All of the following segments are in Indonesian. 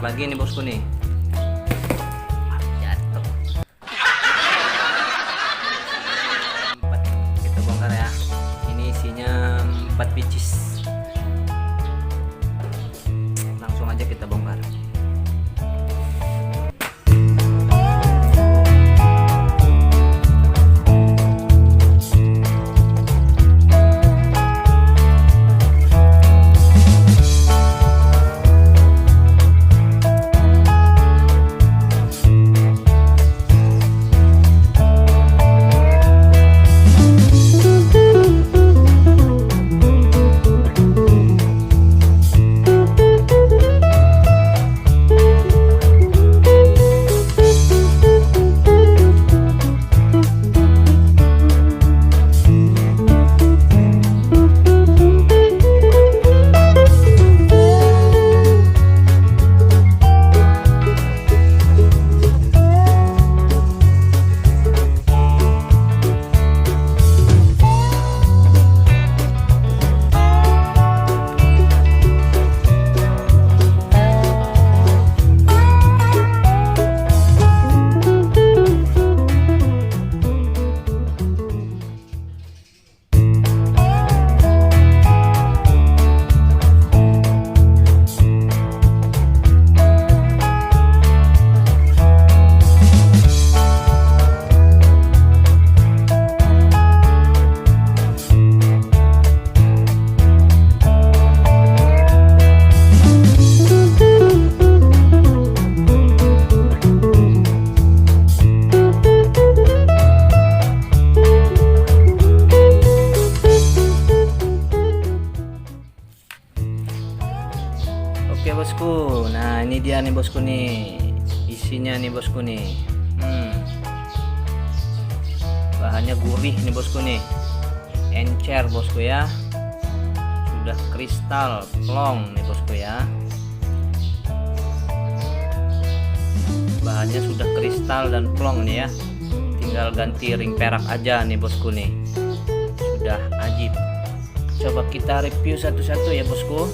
bongkar lagi nih bosku nih. Jatuh. Kita bongkar ya. Ini isinya 4 pieces. Langsung aja kita bongkar. Oke bosku, nah ini dia nih bosku nih, isinya nih bosku nih. Bahannya gurih nih bosku nih, encer bosku ya, sudah kristal plong nih bosku ya. Bahannya sudah kristal dan plong nih ya, tinggal ganti ring perak aja nih bosku nih, sudah ajib. Coba kita review satu-satu ya bosku.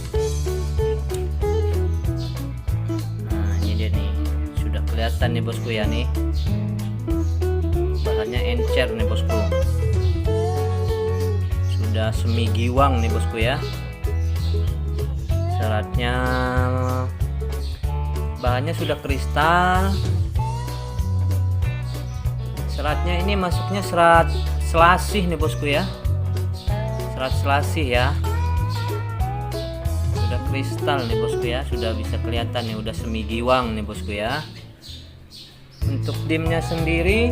Kelihatan nih bosku ya nih, bahannya encer nih bosku, sudah semi giwang nih bosku ya. Seratnya bahannya sudah kristal, seratnya ini masuknya serat selasih nih bosku ya, serat selasih ya, sudah kristal nih bosku ya, sudah bisa kelihatan nih, udah semi giwang nih bosku ya. Untuk dimnya sendiri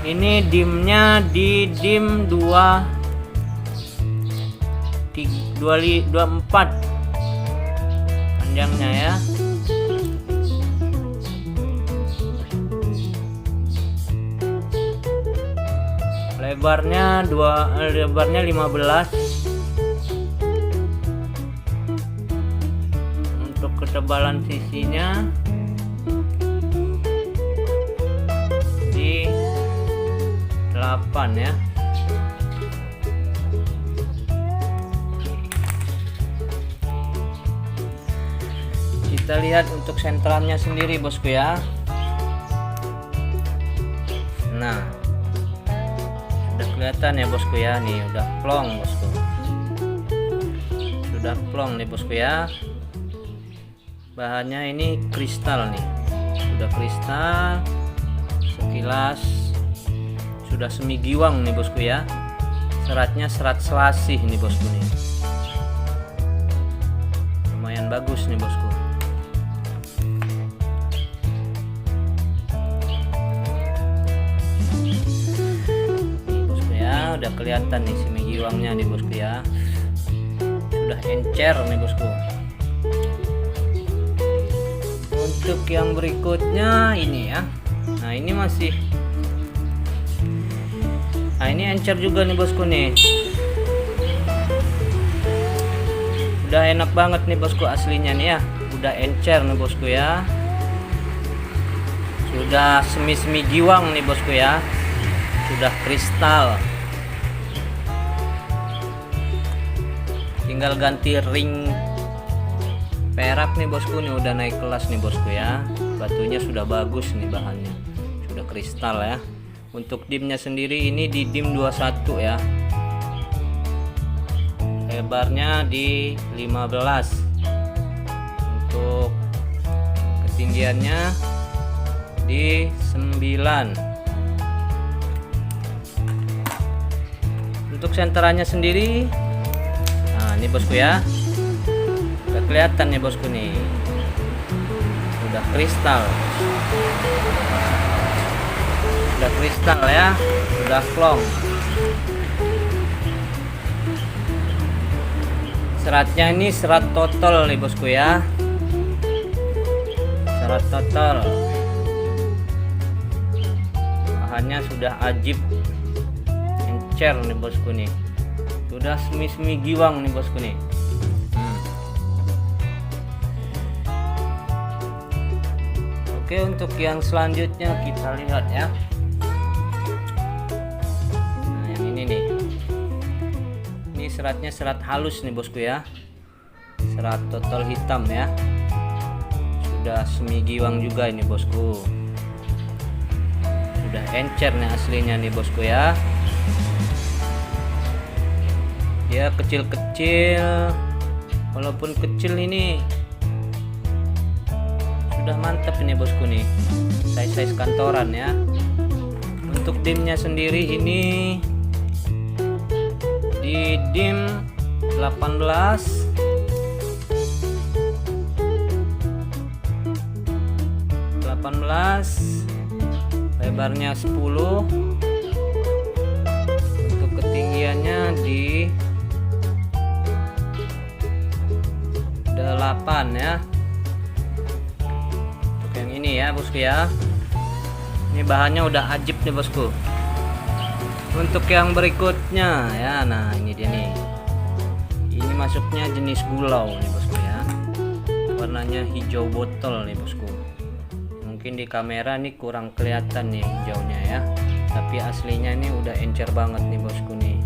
ini dimnya di dim 24 panjangnya ya. Lebarnya 15. Untuk ketebalan sisinya di 8 ya. Kita lihat untuk sentrannya sendiri bosku ya. Nah, udah kelihatan ya bosku ya, nih udah plong bosku, sudah plong nih bosku ya. Bahannya ini kristal nih, sudah kristal, sekilas sudah semi giwang nih bosku ya. Seratnya serat selasih nih bosku nih, lumayan bagus nih bosku. Udah kelihatan nih semi giwangnya nih bosku ya, sudah encer nih bosku. Untuk yang berikutnya ini ya, nah ini masih, nah ini encer juga nih bosku nih, udah enak banget nih bosku aslinya nih ya, udah encer nih bosku ya, sudah semi-semi giwang nih bosku ya. sudah kristal. Tinggal ganti ring perak nih bosku, nih udah naik kelas nih bosku ya. Batunya sudah bagus nih, bahannya sudah kristal ya. Untuk dimnya sendiri ini di dim 21 ya. Lebarnya di 15. Untuk ketinggiannya di 9. Untuk senterannya sendiri, nah ini bosku ya, udah kelihatan nih bosku nih, udah kristal ya, udah plong. Seratnya ini serat total nih bosku ya, serat total. Bahannya sudah ajib, encer nih bosku nih, sudah semi-semi giwang nih bosku nih. Oke, untuk yang selanjutnya kita lihat ya. Nah, yang ini nih, ini seratnya serat halus nih bosku ya, serat total hitam ya, sudah semi giwang juga ini bosku, sudah encer nih aslinya nih bosku ya. Dia kecil-kecil, walaupun kecil ini sudah mantap ini bosku nih, size kantoran ya. Untuk dimnya sendiri ini di dim 18, lebarnya 10. Untuk ketinggiannya di 8 ya. Untuk yang ini ya bosku ya, ini bahannya udah ajib nih bosku. Untuk yang berikutnya ya, nah ini dia nih, ini masuknya jenis gulau nih bosku ya, warnanya hijau botol nih bosku. Mungkin di kamera nih kurang kelihatan nih hijaunya ya, tapi aslinya ini udah encer banget nih bosku nih,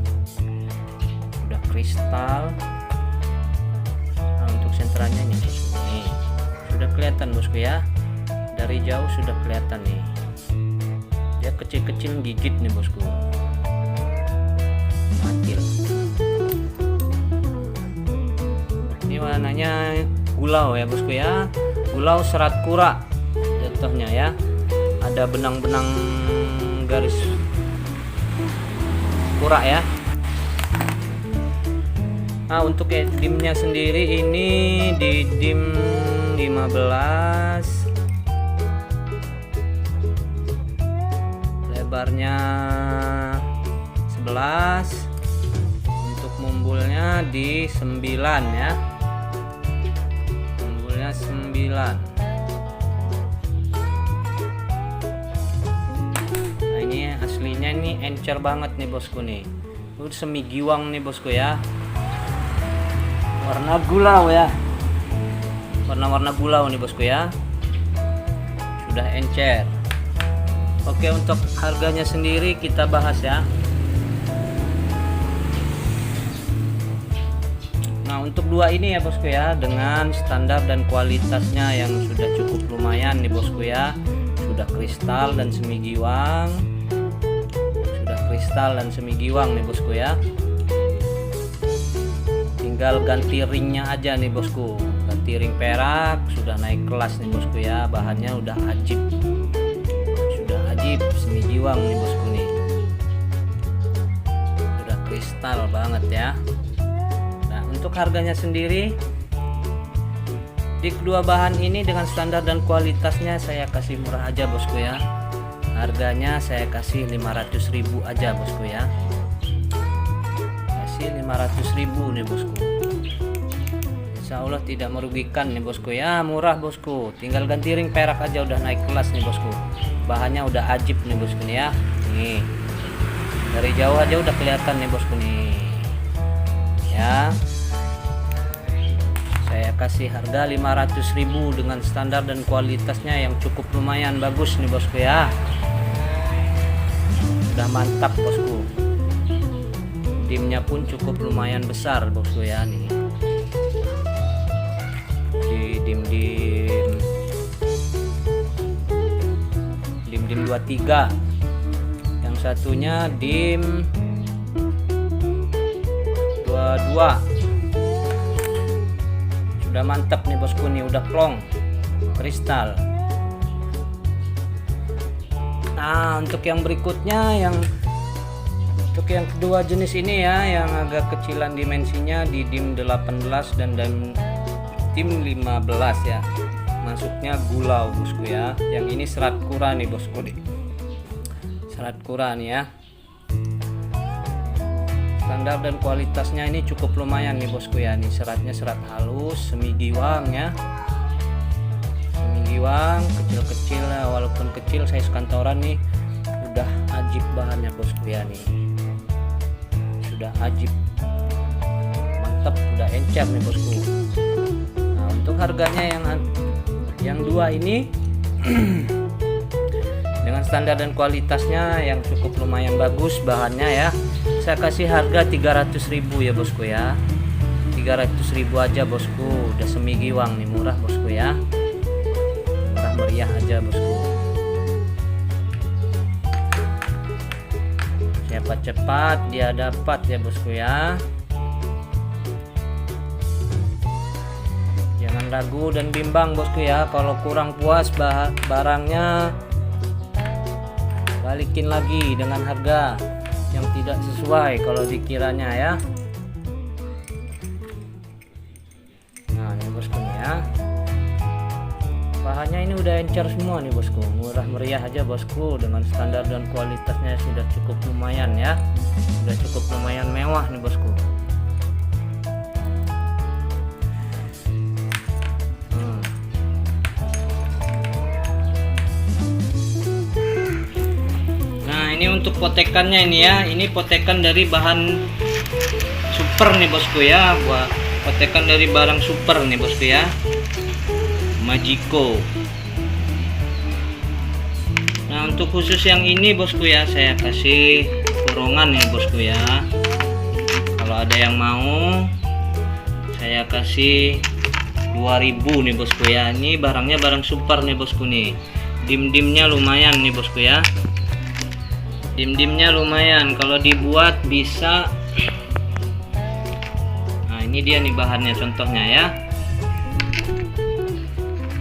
udah kristal. Senterannya nih bosku nih, sudah kelihatan bosku ya, dari jauh sudah kelihatan nih, dia kecil-kecil gigit nih bosku, matil. Ini warnanya gulau ya bosku ya, gulau serat kura jatuhnya ya, ada benang-benang garis kura ya. Nah, untuk dimnya sendiri ini di dim 15, lebarnya 11. Untuk mumbulnya di 9 ya, mumbulnya 9. Nah, ini aslinya nih encer banget nih bosku nih, udah semi giwang nih bosku ya, warna gulau ya, warna gulau nih bosku ya, sudah encer. Oke, untuk harganya sendiri kita bahas ya. Nah, untuk dua ini ya bosku ya, dengan standar dan kualitasnya yang sudah cukup lumayan nih bosku ya, sudah kristal dan semi giwang, nih bosku ya. Tinggal ganti ringnya aja nih bosku, ganti ring perak, sudah naik kelas nih bosku ya, bahannya udah ajib, semi giwang nih bosku nih, sudah kristal banget ya. Nah, untuk harganya sendiri di kedua bahan ini dengan standar dan kualitasnya saya kasih murah aja bosku ya, harganya saya kasih 500.000 aja bosku ya, kasih 500.000 nih bosku. Insya Allah tidak merugikan nih bosku ya, murah bosku, tinggal ganti ring perak aja udah naik kelas nih bosku, bahannya udah ajib nih bosku nih ya. Nih dari jauh aja udah kelihatan nih bosku nih ya. Saya kasih harga 500.000 dengan standar dan kualitasnya yang cukup lumayan bagus nih bosku ya. udah mantap bosku. Dimnya pun cukup lumayan besar bosku ya nih. Di dim 23. Yang satunya dim 22. Sudah mantap nih bosku nih, udah plong kristal. Nah, untuk yang berikutnya untuk yang kedua jenis ini ya, yang agak kecilan dimensinya di dim 18 dan dim 15 ya. Masuknya gulau bosku ya. Yang ini serat kura nih bosku nih. Serat kura nih ya. Standar dan kualitasnya ini cukup lumayan nih bosku ya. Nih seratnya serat halus, semi giwang ya. Semi giwang, kecil-kecil ya, walaupun kecil size kantoran nih udah ajib bahannya bosku ya nih. Sudah ajib. Mantap, udah encer nih bosku. Nah, untuk harganya yang dua ini dengan standar dan kualitasnya yang cukup lumayan bagus bahannya ya, saya kasih harga 300.000 ya bosku ya. 300.000 aja bosku, udah semi giwang nih, murah bosku ya, murah meriah aja bosku. Siapa cepat dia dapat ya bosku ya. Jangan ragu dan bimbang bosku ya, kalau kurang puas barangnya balikin lagi dengan harga yang tidak sesuai kalau dikiranya ya. Nah ini bosku nih ya, bahannya ini udah encer semua nih bosku, murah meriah aja bosku, dengan standar dan kualitasnya sudah cukup lumayan ya, sudah cukup lumayan mewah nih bosku. Ini untuk potekannya ini ya, ini potekan dari bahan super nih bosku ya, buat potekan dari barang super nih bosku ya, Magico. Nah untuk khusus yang ini bosku ya, saya kasih borongan nih bosku ya. Kalau ada yang mau, saya kasih 2000 nih bosku ya. Ini barangnya barang super nih bosku nih, dim-dimnya lumayan nih bosku ya. Dim-dimnya lumayan, kalau dibuat bisa. Nah ini dia nih bahannya, contohnya ya.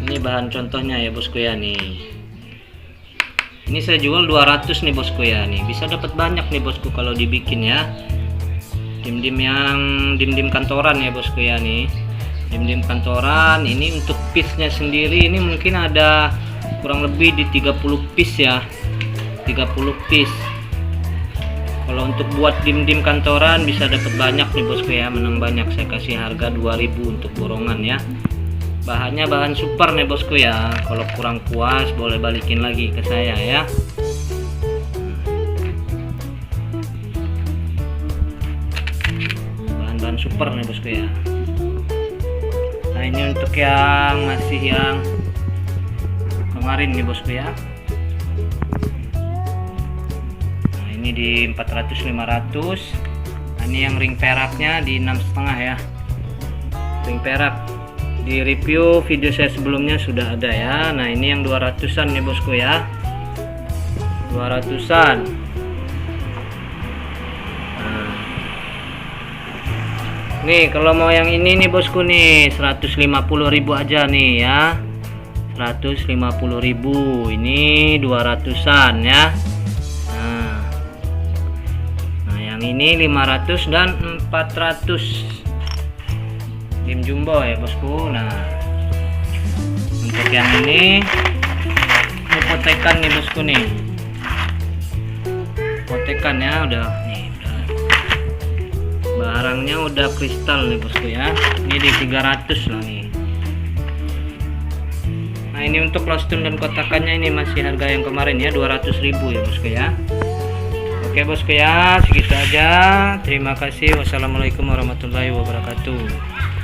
Ini bahan contohnya ya bosku ya nih. Ini saya jual 200 nih bosku ya nih, bisa dapat banyak nih bosku kalau dibikin ya. Dim-dim yang dim-dim kantoran ya bosku ya nih. Dim-dim kantoran ini untuk piece-nya sendiri ini mungkin ada kurang lebih di 30 piece ya. 30 piece. Kalau untuk buat dim-dim kantoran bisa dapat banyak nih bosku ya, menang banyak. Saya kasih harga 2000 untuk borongan ya. Bahannya bahan super nih bosku ya. Kalau kurang puas boleh balikin lagi ke saya ya. Bahan-bahan super nih bosku ya. Nah ini untuk yang masih yang kemarin nih bosku ya. Ini di 400-500. Nah, ini yang ring peraknya di 6,5 ya, ring perak. Di review video saya sebelumnya sudah ada ya. Nah ini yang 200an nih bosku ya, 200an. Nah, nih kalau mau yang ini nih bosku nih 150.000 aja nih ya, 150.000. Ini 200an ya. Ini 500 dan 400 dim jumbo ya bosku. Nah untuk yang ini potekan nih bosku nih, potekan ya, udah nih, barangnya udah kristal nih bosku ya. Ini di 300 lah nih. Nah ini untuk lostun dan kotakannya ini masih harga yang kemarin ya, 200.000 ya bosku ya. Oke bosku ya, segitu aja. Terima kasih. Wassalamualaikum warahmatullahi wabarakatuh.